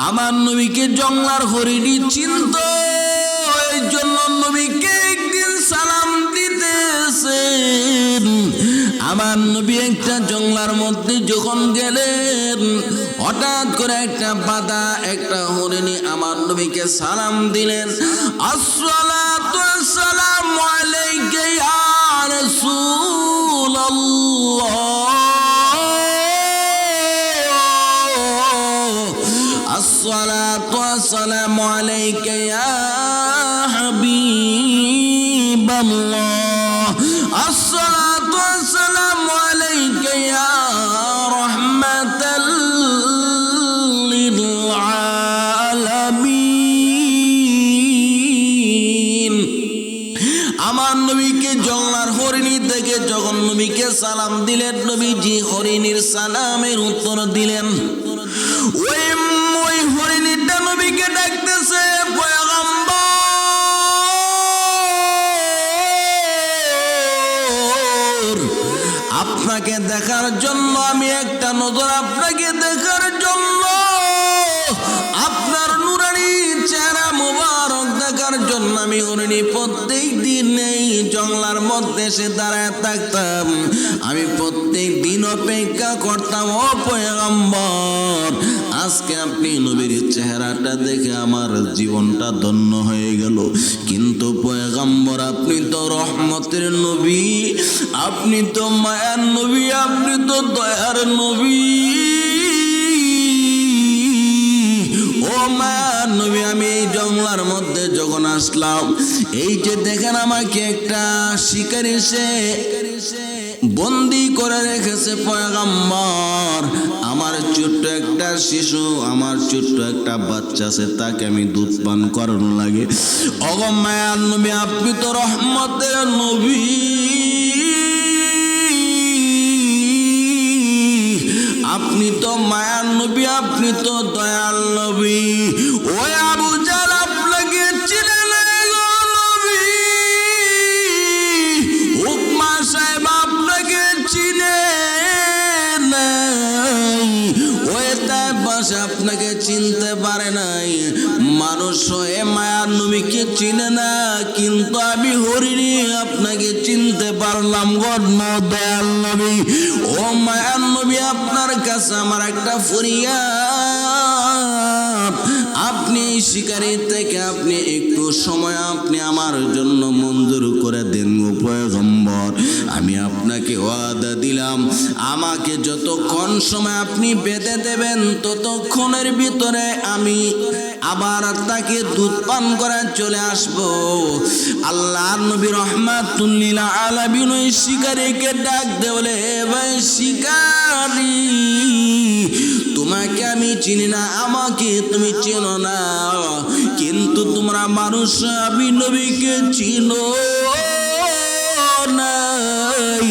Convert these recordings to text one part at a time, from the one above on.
আমার নবীকে জংলার হরিণী চিনত, এই জন্য নবীকে একদিন সালাম দিতেছেন। আমার নবী একটা জংলার মধ্যে যখন গেলেন, হঠাৎ করে একটা বাদা একটা হরিণী আমার নবীকে সালাম দিলেন, আসসালাতু ওয়াসসালামু আলাইকা ইয়া রাসূলুল্লাহ, আসসালাতু ওয়াসসালামু আলাইকা ইয়া হাবিবাল্লাহ, আসসালাতু ওয়াসসালামু আলাইকা ইয়া রাহমাতাল লিল আলামিন। আমার নবীকে জংলার হরিণী থেকে যখন নবীকে সালাম দিলেন, নবীজি হরিণীর সালামের উত্তর দিলেন। ওই হরিণীটা নবীকে ডাকতেছে, পয়গম্বর, আপনাকে দেখার জন্য আমি একটা নজর, আপনাকে দেখার জন্য, আপনার নুরানি চেহারা মুবারক দেখার জন্য আমি হরিণী প্রত্যেক দিন এই জংলার মধ্যে এসে দাঁড়ায় থাকতাম, আমি প্রত্যেক দিন অপেক্ষা করতাম। ও পয়গম্বর, আজকে আপনি নবীর চেহারাটা দেখে আমার জীবনটা ধন্য হয়ে গেল। কিন্তু পয়গম্বর, আপনি তো রহমতের নবী, আপনি তো মায়ার নবী, আপনি তো দয়ার নবী। ও মায়ার নবী, আমি এই জংলার মধ্যে যখন আসলাম, এই যে দেখেন আমাকে একটা শিকারী সে বন্দি করে রেখেছে পয়গম্বর, আমার ছোট্ট একটা শিশু, আমার ছোট্ট একটা বাচ্চা আছে, তাকে আমি দুধ পান করানো লাগে। ওগো মায়ার নবী, আপনি তো রহমতের নবী, আপনি তো মায়ার নবী, আপনি তো দয়াল নবী। ওই আবু জাহল আপনাকে চিনে নাই গো নবী, উকমা সাহেব আপনাকে চিনে নাই, ওই তার পাশে আপনাকে চিনতে পারে নাই। মানুষ হয়ে মায়ার নবীকে চিনে না, কিন্তু আমি হরিণী আপনাকে চিনতে পারলাম গো দয়াল নবী। ও মায়ার নবী, আপনার কাছে আমার একটা ফরিয়াদ, আপনি শিকারী থেকে আপনি একটু সময় আপনি আমার জন্য মঞ্জুর করে দেন গো পয়গম্বর। আমি আপনাকে ওয়াদা দিলাম, আমাকে যতক্ষণ সময় আপনি বেঁধে দেবেন, ততক্ষণের ভিতরে আমি আবার তাকে দুধ পান করে চলে আসবো। আল্লাহর নবী রহমাতুল লিল আলামিন ওই শিকারীকে ডাক দে, বলে ভাই শিকারী, তোমাকে আমি চিনি না, আমাকে তুমি চেনো না, কিন্তু তোমরা মানুষ, আমি নবীকে চিনো নাই।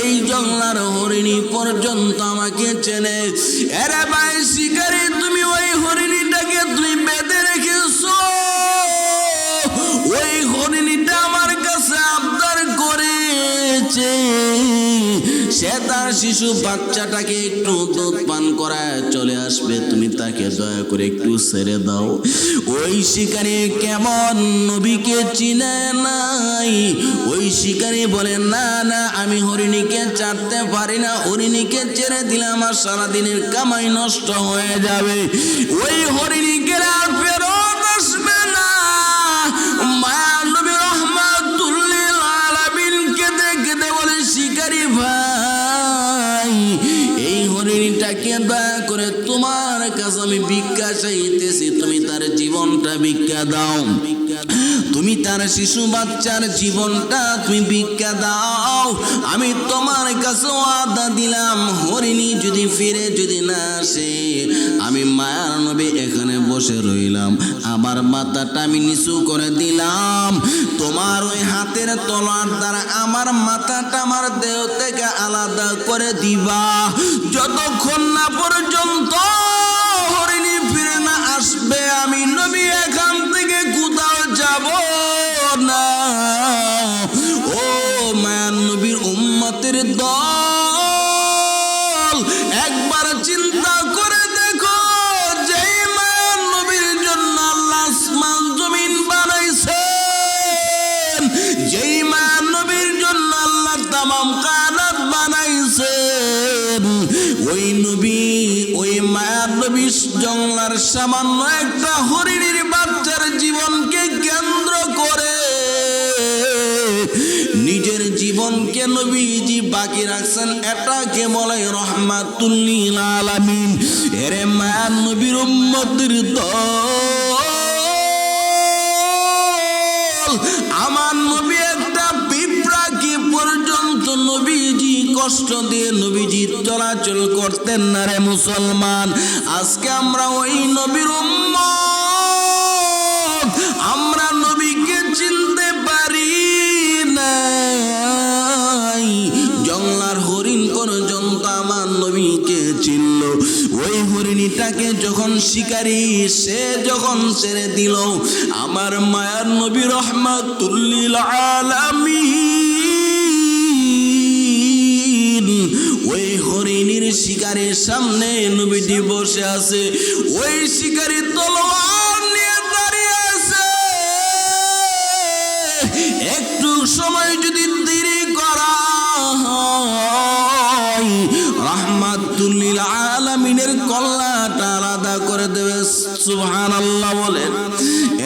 এই জংলার হরিণী পর্যন্ত আমাকে চেনে। এরে ভাই শিকারী, তুমি ওই হরিণীটাকে তুমি বেঁধে রেখেছো, ওই হরিণীটা আমার কাছে আবদার করেছে, সে তার শিশু বাচ্চাটাকে একটু দুধ পান করায় চলে আসবে, তুমি তাকে দয়া করে একটু ছেড়ে দাও। ওই শিকারী কেমন নবীকে চিনে নাই, ওই শিকারী বলে, না না, আমি হরিণীকে ছাড়তে পারি না, হরিণীকে ছেড়ে দিলে আমার সারাদিনের কামাই নষ্ট হয়ে যাবে, ওই হরিণীকে আর ফেরত আসবে না। মায়ার নবী রহমাতুল লিল আলামিনকে দেখে বলে, শিকারী ভাই, এই হরিণীটাকে দয়া করে তোমার কাছে আমি ভিক্ষা চাইতেছি, তুমি তার জীবনটা ভিক্ষা দাও, তুমি তার শিশু বাচ্চার জীবনটা তুমি ভিক্ষা দাও। আমি তোমার কাছে ওয়াদা দিলাম, হরিণী যদি ফিরে যদি না আসে, আমি মায়ার নবী এখানে বসে রইলাম, আমার মাথাটা আমি নিচু করে দিলাম, তোমার ওই হাতের তলোয়ার দ্বারা আমার মাথাটা আমার দেহ থেকে আলাদা করে দিবা, যতক্ষণ না পর্যন্ত হরিণী ফিরে না আসবে, আমি নবী এখান থেকে কোথাও যাব না। ও মায়ার নবীর উম্মতের দল, একবার চিন্তা করে দেখো, যেই মায়ার জংলার সামান্য একটা হরিণীর বাচ্চার জীবনকে কেন্দ্র করে নিজের জীবনকে নবীজি বাকি রাখছেন। এটাকে বলে রহমাতুল লিল আলামিন। এরে মায়ার নবীর উম্মতের দল, আমার নবী একটা পিঁপড়াকে পর্যন্ত নবীজি কষ্ট দিয়ে নবীজি চলাচল করতেন না রে মুসলমান। আজকে আমরা ওই নবীর উম্মত, আমরা নবীকে চিনতে পারি নাই। জংলার হরিণ পর্যন্ত আমার নবীকে চিনল। ওই হরিণীটাকে যখন শিকারী সে যখন ছেড়ে দিল, আমার মায়ার নবী রহমাতুল লিল আলামিন ওই হরিণীর শিকারীর সামনে নবীজি বসে আছে। ওই শিকারী তলোয়ার নিয়ে দাঁড়িয়ে আছে। একটু সময় যদি দেরি করা হয়, রহমাতুল লিল আলামিনের কল্লাটা আলাদা করে দেবে। সুবহানাল্লাহ বলেন।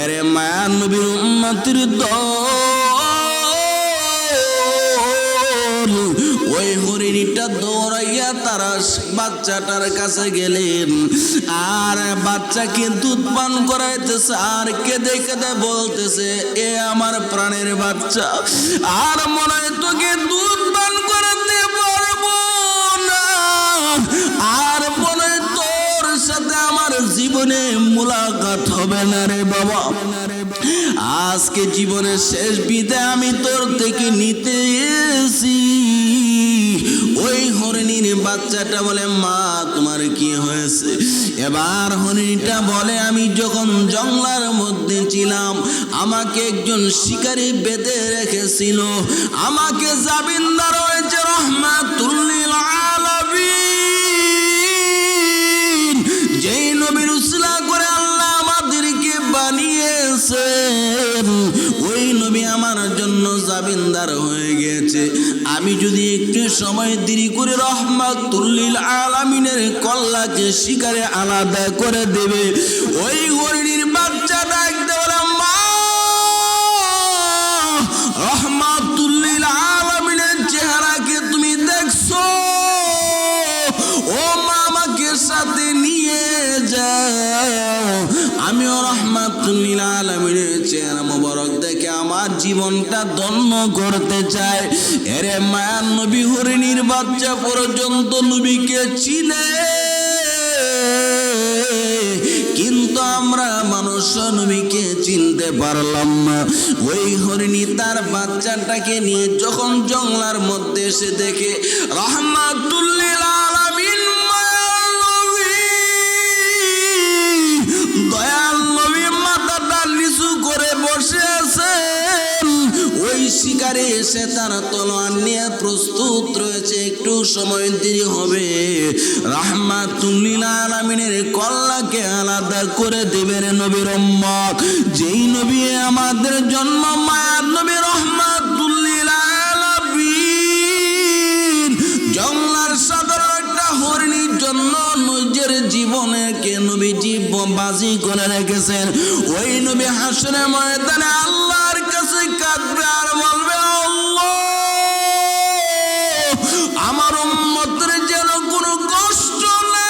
এরে মায়ার নবীর উম্মতের দল, ওই হরিণীটা দৌড়াইয়া তারা বাচ্চাটার কাছে গেলেন। আর বাচ্চাকে দুধ পান করাইতেছে আর কেঁদে কেঁদে বলতেছে, এ আমার প্রাণের বাচ্চা, আর মনে হয় তোকে দুধ পান করাতে পারবো না, আর মনে হয় তোর সাথে আমার জীবনে মুলাকাত হবে না রে বাবা। আজকে জীবনের শেষ বিদায় আমি তোর থেকে নিতে এসেছি। ওই হরিণীর বাচ্চাটা বলে, মা তোমার কি হয়েছে? এবার হরিণীটা বলে, আমি যখন জংলার মধ্যে ছিলাম আমাকে একজন শিকারী বেঁধে রেখেছিল, আমাকে জামিনদার হয়েছে রহমাতুল লিল আলামিন। যেই নবীর উসিলা করে আল্লাহ আমাদেরকে বানিয়েছেন, ওই নবী আমার জন্য জামিনদার হয়ে গেছে। আমি যদি একটু সময় দেরি করে রহমাতুল লিল আলামিনের কল্লাকে শিকারে আলাদা করে দেবে। ওই হরিণীর বাচ্চা ডাকতে বলে, মা রহমাতুল লিল আলামিনের চেহারাকে তুমি দেখছো? ও মা আমাকে সাথে নিয়ে যাও, আমিও রহমাতুল লিল আলামিনের চেহারা মোবারক দেখে আমার জীবনটা ধন্য করতে চাই। এরে মায়ার নবী হরিণীর বাচ্চা পর্যন্ত নবীকে চিনে, কিন্তু আমরা মানুষ নবীকে চিনতে পারলাম না। ওই হরিণী তার বাচ্চাটাকে নিয়ে যখন জংলার মধ্যে এসে দেখে রহমাতুল লিল আলামিন মায়ার নবী, দয়াল নবী মাথাটা নিচু করে বসে আছেন। ওই শিকারে এসে তার তলোয়ার নিয়ে প্রস্তুত রয়েছে, একটু সময় দেরি হবে, রহমাতুল লিল আলামিনের কল্লাকে আলাদা করে দেবে রে নবীর উম্মত। যেই নবী আমাদের জন্ম মায়ার নবী রহমাতুল লিল আলামিন জংলার সাধারণ একটা হরিণীর জন্য নিজের জীবনকে নবীজি বাজি করে রেখেছেন। ওই নবী হাসরের ময়দানে আল্লাহর কাছে কাঁদবে আর বলবে, আল্লাহ আমার উম্মতের যেন কোনো কষ্ট না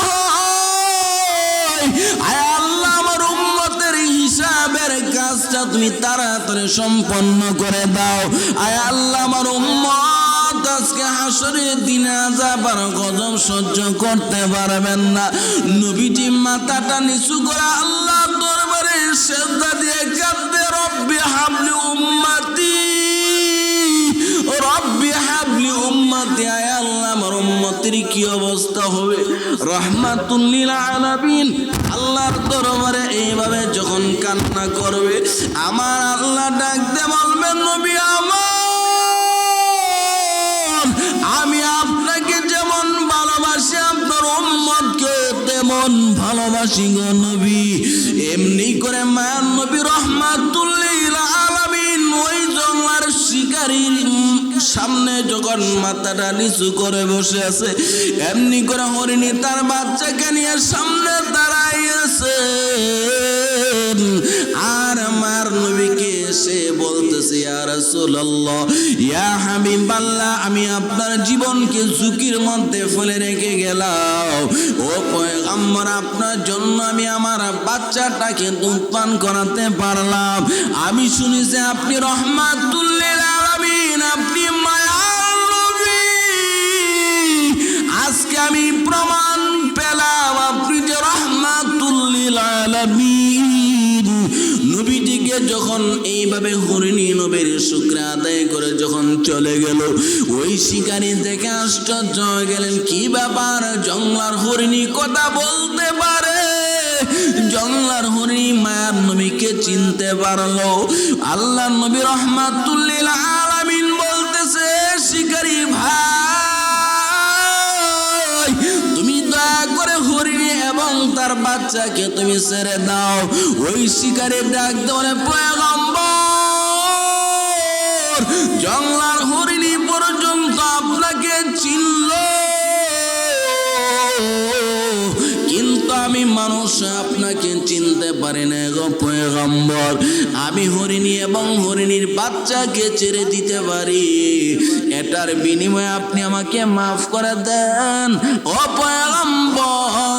হয়। আয় আল্লাহ আমার উম্মতের হিসাবের কাজটা তুমি তাড়াতাড়ি সম্পন্ন করে দাও। আয় আল্লাহ আমার উম্মত আজকে হাসরের দিনে আযাব আর গজব সহ্য করতে পারবেন না। নবীজি মাথাটা নিচু করে আল্লাহ দরবারে সিজদা দিয়ে কাঁদতে, রব্বি হাবলি উম্মতি, রব্বি হাবলি উম্মতি। আয় আল্লাহ আমার উম্মতের কি অবস্থা হবে? রহমাতুল লিল আলামিন আল্লাহর দরবারে এইভাবে যখন কান্না করবে, আমার আল্লাহ ডাকতে বলবেন, নবী আমার, আমি আপনাকে যেমন ভালোবাসি আপনার উম্মতকে তেমন ভালোবাসি গো নবী। এমনি করে মায়ার নবী রহমাতুল লিল আলামিন ওই জংলার সামনে যখন মাথাটা নিচু করে বসে আছে, এমনি করে হরিণী তার বাচ্চাকে নিয়ে সামনে দাঁড়াইয়াছে। আর আমার নবীকে এসে বলতেছে, ইয়া রাসূলুল্লাহ, ইয়া হাবিবাল্লাহ, আমি আপনার জীবনকে ঝুঁকির মধ্যে ফেলে রেখে গেলাম। ও পয়গম্বর, আপনার জন্য আমি আমার বাচ্চাটাকে দুধ পান করাতে পারলাম। আমি শুনেছি আপনি রহমাতুল লিল আলামিন, আপনি মায়ার নবী। আজকে আমি প্রমাণ পেলাম আপনি যে রহমাতুল লিল আলামিন। নবীজিকে যখন এইভাবে হরিণী নবীর শুকর আদায় করে যখন চলে গেল, ওই শিকারী দেখে আশ্চর্য হয়ে গেলেন, কি ব্যাপার, জঙ্গলার হরিণী কথা বলতে পারে? জঙ্গলার হরিণী মায়ার নবীকে চিনতে পারলো। আল্লাহ নবী রহমাতুল লিল আলামিন বলতেছে, শিকারী ভাই, তুমি দয়া করে হরিণী এবং তার বাচ্চাকে তুমি ছেড়ে দাও। ওই শিকারী ডাক দেওয়া, পয়গম্বর, জঙ্গলার হরিণী পর্যন্ত আপনাকে চিনল, কিন্তু আমি মানুষ আপনাকে চিনতে পারি না গো পয়গম্বর। আমি হরিণী এবং হরিণীর বাচ্চাকে ছেড়ে দিতে পারি, এটার বিনিময়ে আপনি আমাকে মাফ করে দেন। ও পয়গম্বর,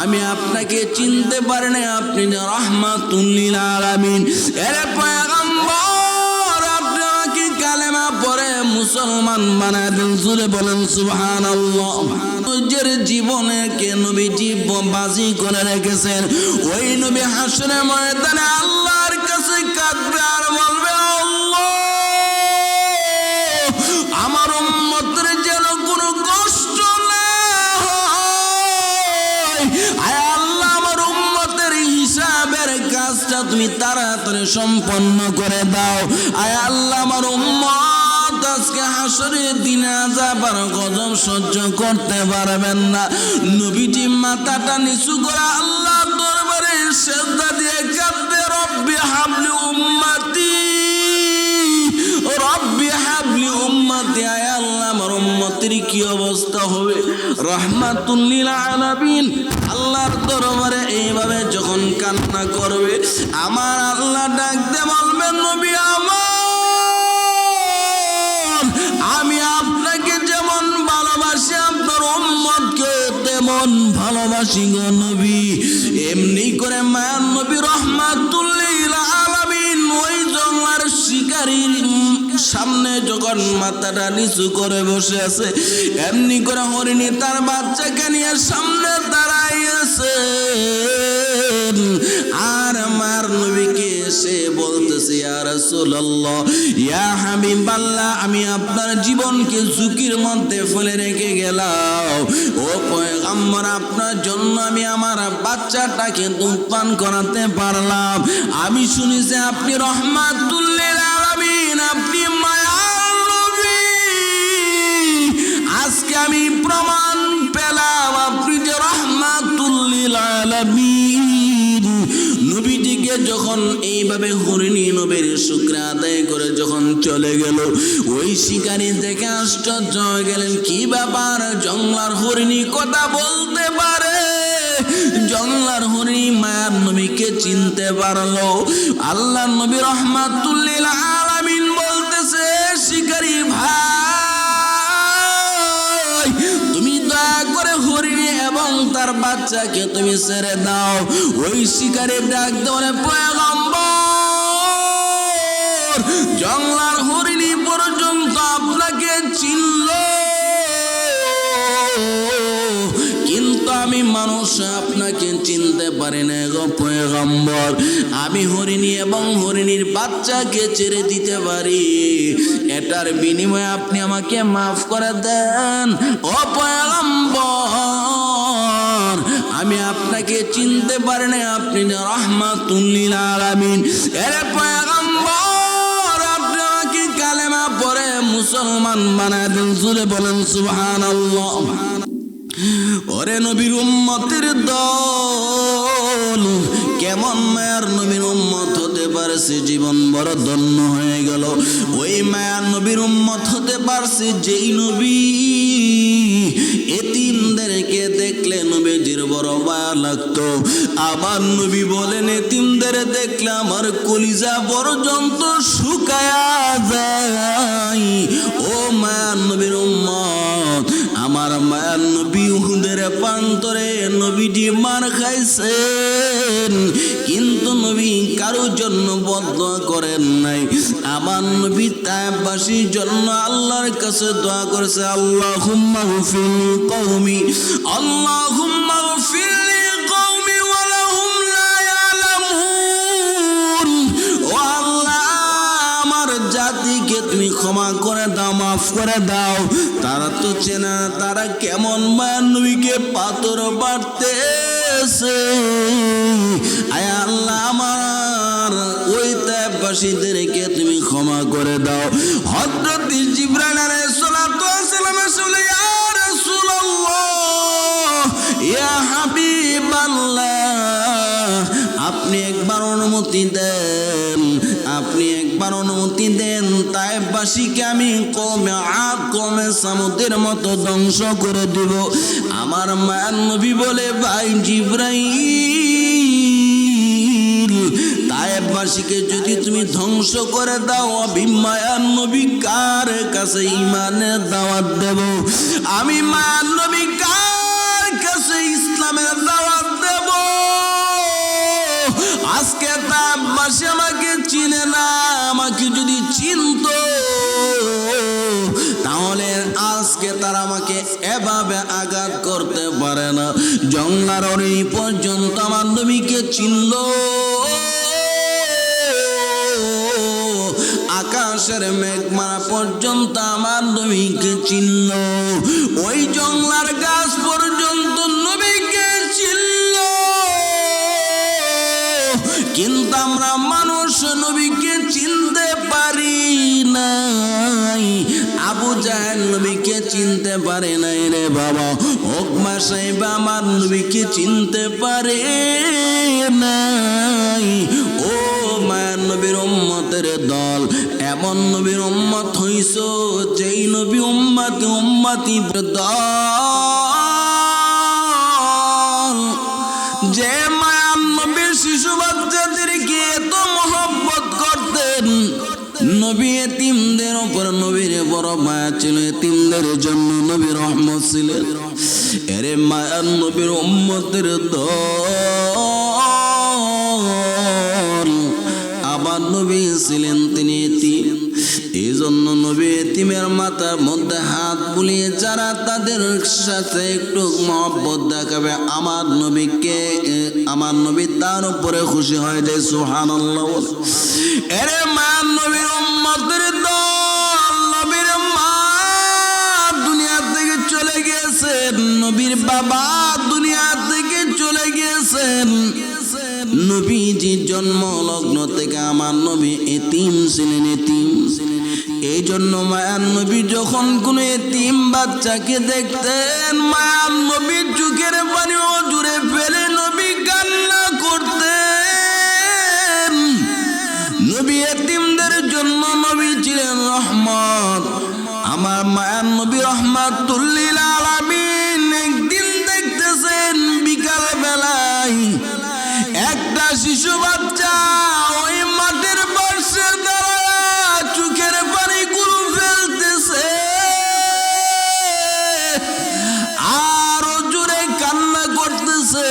আমি আপনাকে চিনতে পারি না, আপনি রহমাতুল লিল আলামিন। এরে পয়গম্বর, আপনি আমাকে কালেমা পড়ে মুসলমান বানায় দেন। জোরে বলেন সুবহানাল্লাহ। নিজের জীবনকে নবীজি বাজি করে রেখেছেন। ওই নবী হাসরের ময়দানে আল্লাহর কাছে কাঁদবে আর বলবে, আল্লাহ, আমার উম্মতের যেন কোনো কষ্ট না হয়। আয় আল্লাহ, আমার উম্মতের হিসাবের কাজটা তুমি তাড়াতাড়ি সম্পন্ন করে দাও। আয় আল্লাহ, আমার উম্মত আজকে হাসরের দিনে আযাব আর গজব সহ্য করতে পারবেন না। নবীজি মাথাটা নিচু করে আল্লাহর দরবারে সিজদা দিয়ে কাঁদবে, রব্বি হাবলি উম্মতি, রব্বি হাবলি উম্মতি। আয় আল্লাহ, আমার উম্মতের কি অবস্থা হবে? রহমাতুল লিল আলামিন আল্লাহর দরবারে এইভাবে যখন কান্না করবে, আমার আল্লাহ ডাকতে বলবেন, নবী আমার, আমি আপনাকে যেমন ভালোবাসি আপনার উম্মতকে তেমন ভালোবাসি গো নবী। এমনি করে মায়ার নবী রহমাতুল লিল আলামিন ওই জঙ্গলার শিকারীর সামনে যখন মাথাটা নিচু করে বসে আছে, এমনি করে হরিণী তার বাচ্চাকে নিয়ে সামনে দাঁড়াইয়াছে। আর আমার নবীকে এসে বলতেছে, ইয়া রাসূলুল্লাহ, ইয়া হাবিবাল্লাহ, আমি আপনার জীবনকে ঝুঁকির মধ্যে ফেলে রেখে গেলাম। ও পয়গম্বর, আপনার জন্য আমি আমার বাচ্চাটাকে দুধ পান করাতে পারলাম। আমি শুনেছি আপনি রহমাতুল লিল আলামিন, আপনি মায়ার নবী। আজকে আমি প্রমাণ পেলাম আপনি যে রহমাতুল লিল আলামিন। নবীজিকে যখন এইভাবে হরিণী নবীর শুকর আদায় করে যখন চলে গেল, ওই শিকারী দেখে আশ্চর্য হয়ে গেলেন, কি ব্যাপার, জঙ্গলার হরিণী কথা বলতে পারে? জঙ্গলার হরিণী মায়ার নবীকে চিনতে পারলো। আল্লাহ নবী রহমাতুল লিল আলামিন বলতেছে, শিকারী ভাই, তুমি দয়া করে হরিণী এবং তার বাচ্চাকে তুমি ছেড়ে দাও। ওই শিকারী ডাক দেওয়া, পয়গম্বর, জঙ্গলার হরিণী পর্যন্ত আপনাকে চিনল, কিন্তু আমি মানুষ আপনাকে চিনতে পারি না গো পয়গম্বর। আমি হরিণী এবং হরিণীর বাচ্চাকে ছেড়ে দিতে পারি, এটার বিনিময়ে আপনি আমাকে মাফ করে দেন। ও পয়গম্বর, আমি আপনাকে চিনতে পারি না, আপনি রহমাতুল লিল আলামিন। এরে পয়গম্বর, আপনি আমাকে কালেমা পড়ে মুসলমান বানায় দেন। জোরে বলেন সুবহানাল্লাহ। ওরে নবীর উম্মতের দল, কেমন মায়ার নবীর উম্মত হতে পারে? পারছি জীবন বড় ধন্য হয়ে গেল। ওই মায়ার নবীর উম্মত হতে পারছি যেই নবী এতিমদেরকে দেখলে নবীজির বড় মায়া লাগতো। আমার নবী বলেন এতিমদের দেখলে আমার কলিজা পর্যন্ত শুকায়া যায়। ও মায়ার নবীর উম্মত, আমার মায়ার নবী উহুদের প্রান্তরে নবীজি মার খাইছেন, কিন্তু নবী কারোর জন্য বদদোয়া করেন নাই। আমার নবী তায়েফবাসীর জন্য আল্লাহর কাছে দোয়া করেছে, আল্লাহুম্মা গফির কওমি, আল্লাহুম্মা গফির কওমি ওয়া লাহুম লা ইয়ালামুন। ও আল্লাহ, আমার জাতিকে তুমি ক্ষমা করে দাও, মাফ করে দাও, তারা তো চেনা, তারা কেমন মায়ার নবীকে পাথর বাড়তেছে। আয় আল্লাহ, আমার ওই তায়েফবাসীদেরকে তুমি ক্ষমা করে দাও। হযরত জিবরাইল আলাইহিস সালাতু ওয়াস সালাম আসলে ইয়া রাসূলুল্লাহ, ইয়া হাবিবাল্লাহ, আপনি একবার অনুমতি দেন, আপনি একবার অনুমতি দেন, তায়েফবাসীকে আমি কওমে আদ কওমে সামুদের মতো ধ্বংস করে দেব। আমার মায়ার নবী বলে, ভাই জিবরাইল, তায়েফবাসীকে যদি তুমি ধ্বংস করে দাও, আমি মায়ার নবী কার কাছে ঈমানের দাওয়াত দেব? আমি মায়ার নবী কার কাছে ইসলামের দাওয়াত দেব? আজকে তায়েফবাসী আমাকে চিনে না, আমাকে যদি চিনতো তাহলে আজকে তারা আমাকে এভাবে আঘাত করতে পারে না। জঙ্গলার অরণ্য পর্যন্ত আমার নবীকে চিনলো, আকাশের মেঘমালা পর্যন্ত আমার নবীকে চিনল, ওই জঙ্গলার গাছ পর্যন্ত নবীকে চিনল। কিন্তু আমরা মানুষ নবীকে চিনতে পারি নাই। আবু জাহেল নবীকে চিনতে পারে নাই রে বাবা। উকবা সাহেবা আমার নবীকে চিনতে পারে নাই। ও মায়ার নবীর উম্মতের দল, এমন নবীর উম্মত হইছ যেই নবী উম্মতি উম্মতি দল, যে মায়ার নবীর শিশু বাচ্চাদেরকে এত মহব্বত করতেন। নবী এতিমদের উপর নবীর বড় মায়া ছিল, এতিমদের জন্য নবী রহমত ছিলেন। এরে মায়ার নবীর উম্মতের দল, আবার নবী ছিলেন তিনি এতিম। এই জন্য নবী এতিমের মাথার মধ্যে হাত বুলিয়ে যারা তাদের সাথে একটু মহব্বত দেখাবে, আমার নবীকে, আমার নবী তার উপরে খুশি হয়ে যায়। সুবহানাল্লাহ। এরে মায়ার নবীর উম্মতের দল, নবীর মা দুনিয়া থেকে চলে গিয়েছেন, নবীর বাবা দুনিয়া থেকে চলে গিয়েছেন। নবীজির জন্ম লগ্ন থেকে আমার নবী এতিম ছিলেন, এতিম। এই জন্য মায়ার নবী যখন কোন এতিম বাচ্চাকে দেখতেন, মায়ার নবীর চোখের পানি জুড়ে ফেলে নবী কান্না করতেন। নবী এতিমদের জন্য নবী ছিলেন রহমত। আমার মায়ার নবী রহমাতুল লিল আলামিন একদিন দেখতেছেন বিকাল বেলায় একটা শিশু বাচ্চা ওই মাঠের পাশে দাঁড়ায় চোখের পানি গুলো ফেলতেছে আর জোরে কান্না করতেছে।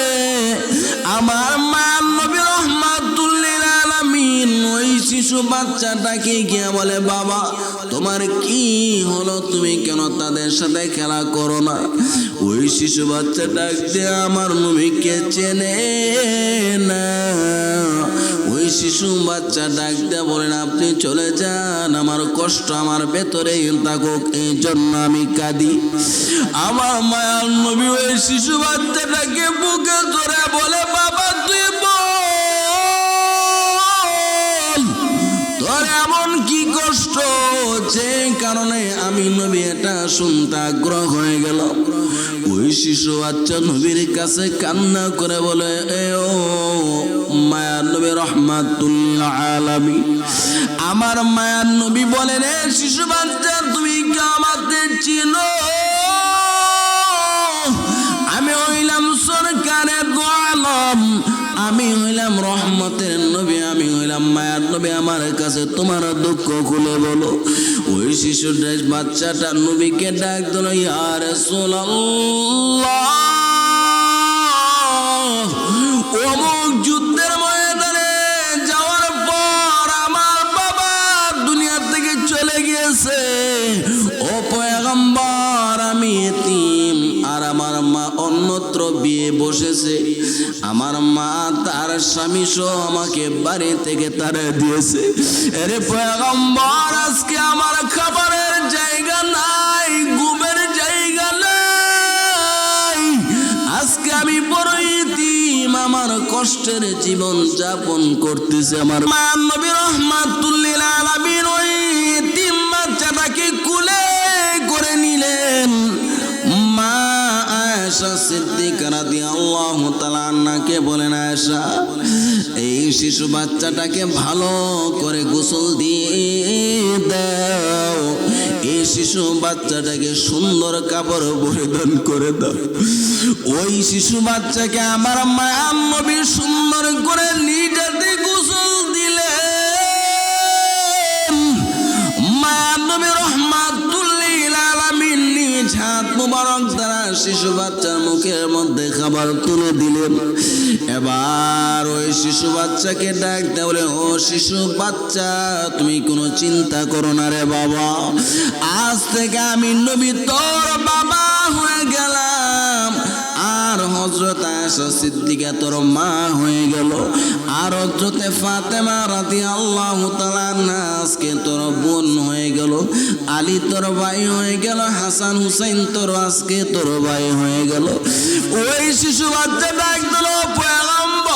আমার মায়ার নবী রহমাতুল লিল আলামিন ওই শিশু বাচ্চাটাকে গিয়ে বলে, বাবা তোমার কি হলো, তুমি কেন তাদের সাথে খেলা করো না? ওই শিশু বাচ্চা ডাক দিয়ে আমার নবীকে চেনে না। ওই শিশু বাচ্চা ডাক দিয়ে বলেন, আপনি চলে যান, আমার কষ্ট আমার ভেতরে থাকুক, এই জন্য আমি কাঁদি। আমার মায়ার নবী ওই শিশু বাচ্চাটাকে বুকে ধরে বলে, বাবা তুই বল তোর এমন কি কষ্ট যে কারণে আমি নবী এটা শুনতে আগ্রহ হয়ে গেল। ওই শিশু বাচ্চা নবীর কাছে কান্না করে বলে, এ ও মায়ার নবী রহমাতুল আলামিন, আমার মায়ার নবী বলেন, এ শিশু বাচ্চা তুমি কি আমাকে চিনো? আমি হইলাম সরকারের দু আলম, আমি হইলাম রহমতের নবী, আমি হইলাম মায়ার নবী, আমার কাছে তোমার দুঃখ খুলে বলো। ওই শিশুর বাচ্চাটা নবীকে ডাক দিল, ইয়া রাসূলুল্লাহ, অমুক যুদ্ধের ময়দানে যাওয়ার পর আমার বাবা দুনিয়া থেকে চলে গিয়েছে। ও পয়গম্বর, আমি এতিম, আর আমার মা অন্যত্র বিয়ে বসেছে। আমার মা তার স্বামী সহ আমাকে বাড়ি থেকে তাড়িয়ে দিয়েছে। আরে পয়গম্বর, আজকে আমার খাবারের জায়গা নাই, ঘুমের জায়গা নাই, আজকে আমি বড় এতিম, আমার কষ্টের জীবন যাপন করতেছে। আমার মা নবী রহমাতুল লিল আলামিন ওই এতিম বাচ্চাটাকে কুলে করে নিলেন। মা আয়েশা সিদ্দিকা রাদিয়াল্লাহু তাআলা আনহাকে বলেন, আয়েশা, এই শিশু বাচ্চাটাকে ভালো করে গোসল দিয়ে দাও, এই শিশু বাচ্চাটাকে সুন্দর কাপড় পরিধান করে দাও। ওই শিশু বাচ্চাকে আমার মায়ার নবী সুন্দর করে নিজেতে গোসল দিলেন। মায়ার নবী রহমাতুল লিল আলামিন নিজ হাত মুবারক দ্বারা শিশু বাচ্চার মুখের মধ্যে খাবার তুলে দিলেন। এবার ওই শিশু বাচ্চাকে ডাক দেয়, বলে, ও শিশু বাচ্চা, তুমি কোনো চিন্তা করো না রে বাবা, আজ থেকে আমি নবী তোর বাবা হয়ে গেলাম, আর হযরত আয়েশা সিদ্দিকা তোর মা হয়ে গেল, আর হযরত ফাতেমা রাদিয়াল্লাহু তাআলা আনহা আজকে তোর বোন হয়ে গেল, আলী তোর ভাই হয়ে গেল, হাসান হুসাইন তোর আজকে তোর ভাই হয়ে গেল। ওই শিশু বাচ্চা ডাক দিল, পয়গম্বর,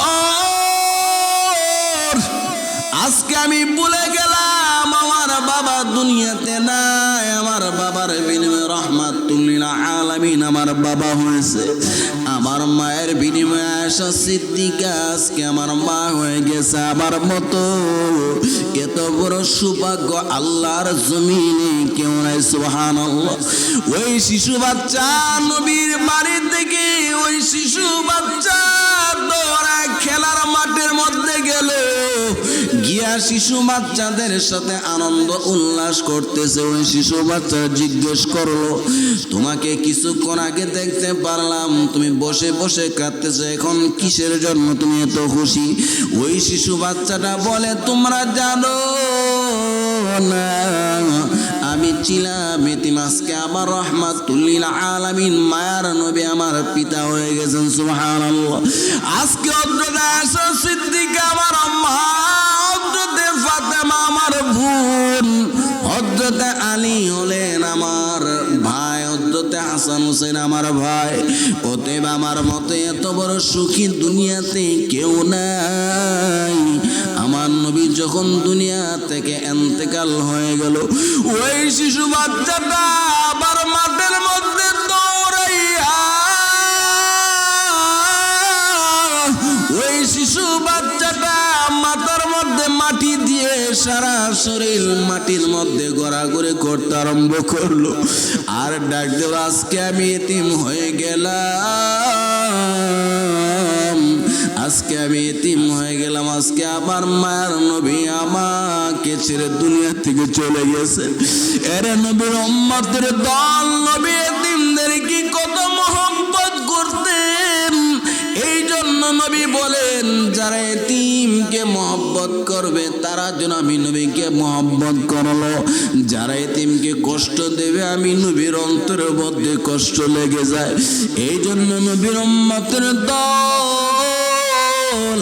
আজকে আমি ভুলে গেলাম আমার বাবা দুনিয়াতে নাই, আমার বাবার বিনিময়ে রহমাতুল লিল আলামিন আমার বাবা হয়েছে, আমার মায়ের বিনিময়ে আয়েশা সিদ্দিকা আজকে আমার মা হয়ে গেছে। আমার মতো এত বড় সৌভাগ্য আল্লাহর জমিনে কেউ নাই, সুবহানাল্লাহ। ওই শিশু বাচ্চা নবীর বাড়ি থেকে ওই শিশু বাচ্চা দৌড়া খেলার মাঠের মধ্যে গেল, গিয়া শিশু বাচ্চাদের সাথে আনন্দ উল্লাস করতেছে। ওই শিশু বাচ্চা জিজ্ঞেস করলো, তোমাকে কিছুক্ষণ আগে দেখতে পারলাম, তুমি বসে বসে কাঁদতেছো, এখন কিসের জন্য তুমি এত খুশি? ওই শিশু বাচ্চাটা বলে, তোমরা জানো না আমি ছিলাম এতিম, আজকে আমার রহমাতুল লিল আলামিন মায়ার নবী আমার পিতা হয়ে গেছেন, সুবহানাল্লাহ। আজকে হযরত আয়েশা সিদ্দিকা আমার মা, হযরত ফাতেমা আমার বোন, হযরত আলী হলেন আমার ভাই, হযরত হাসান হুসাইন আমার ভাই। অতএব আমার মতে এত বড় সুখী দুনিয়াতে কেউ নাই। আমার নবী যখন দুনিয়া থেকে ইন্তেকাল হয়ে গেল, ওই শিশু বাচ্চাটা আবার মাঠের মধ্যে দৌড়াইয়া ওই শিশু বাচ্চাটা মাথার মধ্যে মাটি দিয়ে সারা শরীর মাটির মধ্যে গড়াগড়ি করতে আরম্ভ করলো, আর ডাক দিল, আজকে আমি এতিম হয়ে গেলাম, আজকে আমি এতিম হয়ে গেলাম, আজকে আমার মায়ের নবী আমাকে ছেড়ে দুনিয়া থেকে চলে গেছে। এরে নবীর উম্মতের দল, নবী এতিমদেরকে কত মহব্বত করতেন। এই জন্য নবী বলেন, যারা এতিমকে মহব্বত করবে তারা যেন আমি নবীকে মহব্বত করলো, যারা এতিমকে কষ্ট দেবে আমি নবীর অন্তরের মধ্যে কষ্ট লেগে যায়। এই জন্য নবীর উম্মতের দল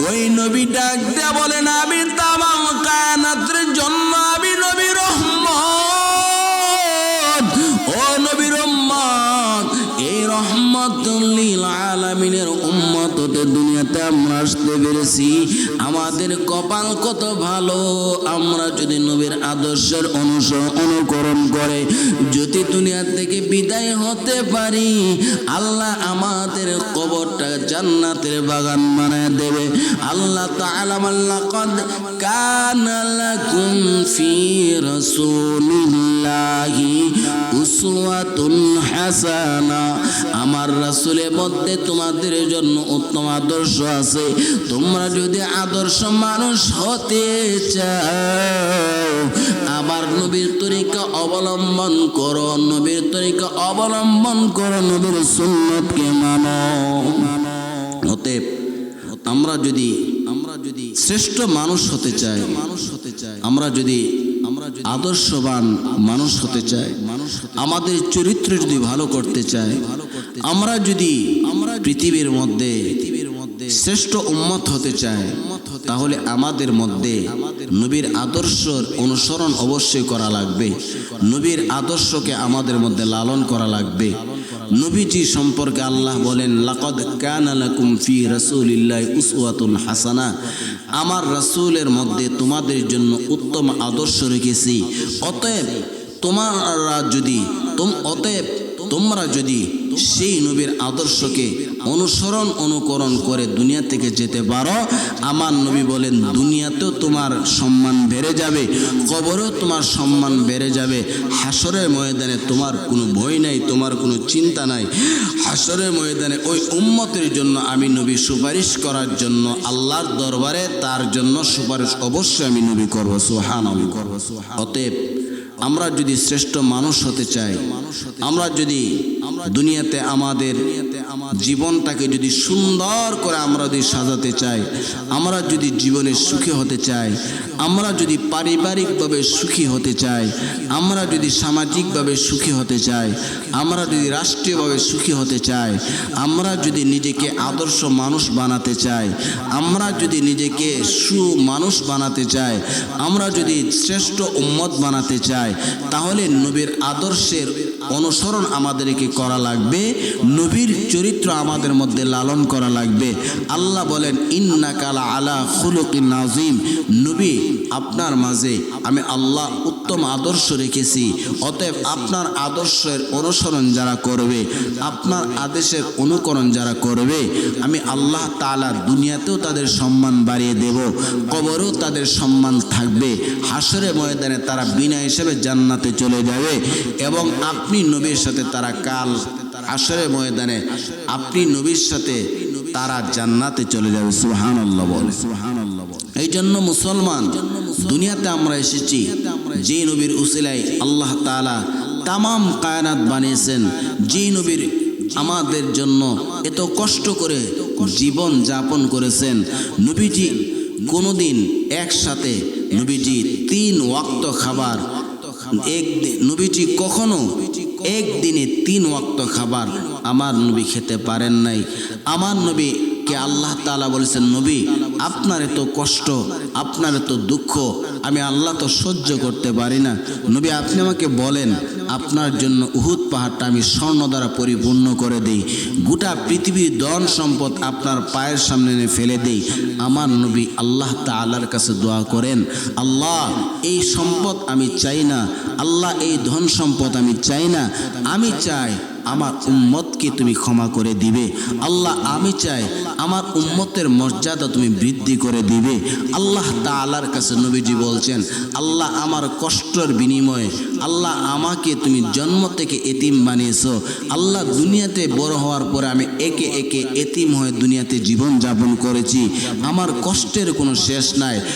ওই নবী ডাক দিয়ে বলেন, আমি তামাম কায়নাতের জন্য আমি নবী রহমত। ও নবীর উম্মত, এই রহমাতুল লিল আলামিনের উম্মত হতে দুনিয়া দুনিয়াতে আমরা আসতে পেরেছি। আমাদের কপাল কত ভালো, আমরা যদি নবীর আদর্শের অনুকরণ করে যদি দুনিয়া থেকে বিদায় হতে পারি, আল্লাহ আমাদের কবরটা জান্নাতের বাগান বানায় দেবে। আল্লাহ তাআলা লাকাদ কানা লাকুম ফি রাসূলিল্লাহি উসওয়াতুন হাসানা, আমার রাসূলের মধ্যে তোমাদের জন্য উত্তম আদর্শ আছে। তোমরা যদি আদর্শ মানুষ হতে চাও, আবার নবীর তরিকা অবলম্বন করো, নবীর তরিকা অবলম্বন করো, নবীর সুন্নতকে মানো। অতএব আমরা যদি শ্রেষ্ঠ মানুষ হতে চাই, আমরা যদি আদর্শবান মানুষ হতে চাই, আমাদের চরিত্র যদি ভালো করতে চাই, আমরা যদি পৃথিবীর মধ্যে শ্রেষ্ঠ উম্মত হতে চাই, তাহলে আমাদের মধ্যে নবীর আদর্শ অনুসরণ অবশ্যই করা লাগবে। নবীর আদর্শকে আমাদের মধ্যে লালন করা লাগবে। নবীজি সম্পর্কে আল্লাহ বলেন, লাকাদ কানা লাকুম ফি রাসূলিল্লাহি উসওয়াতুন হাসানা, আমার রাসূলের মধ্যে তোমাদের জন্য উত্তম আদর্শ রেখেছি। অতএব তোমরা যদি সেই নবীর আদর্শকে অনুকরণ করে দুনিয়া থেকে যেতে পারো, আমার নবী বলেন দুনিয়াতেও তোমার সম্মান বেড়ে যাবে, কবরেও তোমার সম্মান বেড়ে যাবে। হাসরের ময়দানে তোমার কোনো ভয় নাই, তোমার কোনো চিন্তা নাই। হাসরের ময়দানে ওই উম্মতের জন্য আমি নবী সুপারিশ করার জন্য আল্লাহর দরবারে তার জন্য সুপারিশ অবশ্যই আমি নবী করব। সুবহানাল্লাহ। অতএব আমরা যদি শ্রেষ্ঠ মানুষ হতে চাই, আমরা যদি দুনিয়াতে আমাদের জীবনটাকে যদি সুন্দর করে আমরা যদি সাজাতে চাই, আমরা যদি জীবনে সুখী হতে চাই, আমরা যদি পারিবারিকভাবে সুখী হতে চাই, আমরা যদি সামাজিকভাবে সুখী হতে চাই, আমরা যদি রাষ্ট্রীয়ভাবে সুখী হতে চাই, আমরা যদি নিজেকে আদর্শ মানুষ বানাতে চাই, আমরা যদি নিজেকে সুমানুষ বানাতে চাই, আমরা যদি শ্রেষ্ঠ উম্মত বানাতে চাই, তাহলে নবীর আদর্শের অনুসরণ আমাদেরকে করা লাগবে, নবীর চরিত্র আমাদের মধ্যে লালন করা লাগবে। আল্লাহ বলেন, ইন্নাকা আলা খুলুকিন আযীম, নবী আপনার মাঝে আমি আল্লাহ উত্তম আদর্শ রেখেছি। অতএব আপনার আদর্শের অনুসরণ যারা করবে, আপনার আদেশের অনুকরণ যারা করবে, আমি আল্লাহ তাআলা দুনিয়াতেও তাদের সম্মান বাড়িয়ে দেব, কবরেও তাদের সম্মান থাকবে। হাসরের ময়দানে তারা বিনা হিসেবে জান্নাতে চলে যাবে এবং আপনি নবীর সাথে তারা কাল হাসরের ময়দানে আপনি নবীর সাথে তারা জান্নাতে চলে যাবে। সুবহানাল্লাহ বলে। এই জন্য মুসলমান, দুনিয়াতে আমরা এসেছি যে নবীর উসিলায় আল্লাহ তাআলা তামাম কায়নাত বানিয়েছেন, যে নবীর আমাদের জন্য এত কষ্ট করে জীবন যাপন করেছেন। নবীজি কোনোদিন একসাথে নবীজি 3 ওয়াক্ত খাবার, নবীজি কখনো একদিনে 3 ওয়াক্ত খাবার আমার নবী খেতে পারেন নাই। আমার নবীকে আল্লাহ তাআলা বলেছেন, নবী আপনার এত কষ্ট, আপনার এত দুঃখ আমি আল্লাহ তো সহ্য করতে পারি না। নবী আপনি আমাকে বলেন, আপনার জন্য উহুদ পাহাড়টা আমি স্বর্ণ দ্বারা পরিপূর্ণ করে দেই, গোটা পৃথিবীর ধন সম্পদ আপনার পায়ের সামনে এনে ফেলে দেই। আমার নবী আল্লাহ তাআলার কাছে দোয়া করেন, আল্লাহ এই সম্পদ আমি চাই না, আল্লাহ এই ধন সম্পদ আমি চাই না, আমি চাই আমার উম্মতকে তুমি ক্ষমা করে দিবে। আল্লাহ আমি চাই আমার উম্মতের মর্যাদা তুমি বৃদ্ধি করে দিবে। আল্লাহ তাআলার কাছে নবীজি বলছেন, আল্লাহ আমার কষ্টের বিনিময়ে আল্লাহ আমাকে তুমি জন্ম থেকে এতিম বানিয়েছো। আল্লাহ দুনিয়াতে বড় হওয়ার পরে আমি একে একে এতিম হয়ে দুনিয়াতে জীবন যাপন করেছি, আমার কষ্টের কোনো শেষ নাই।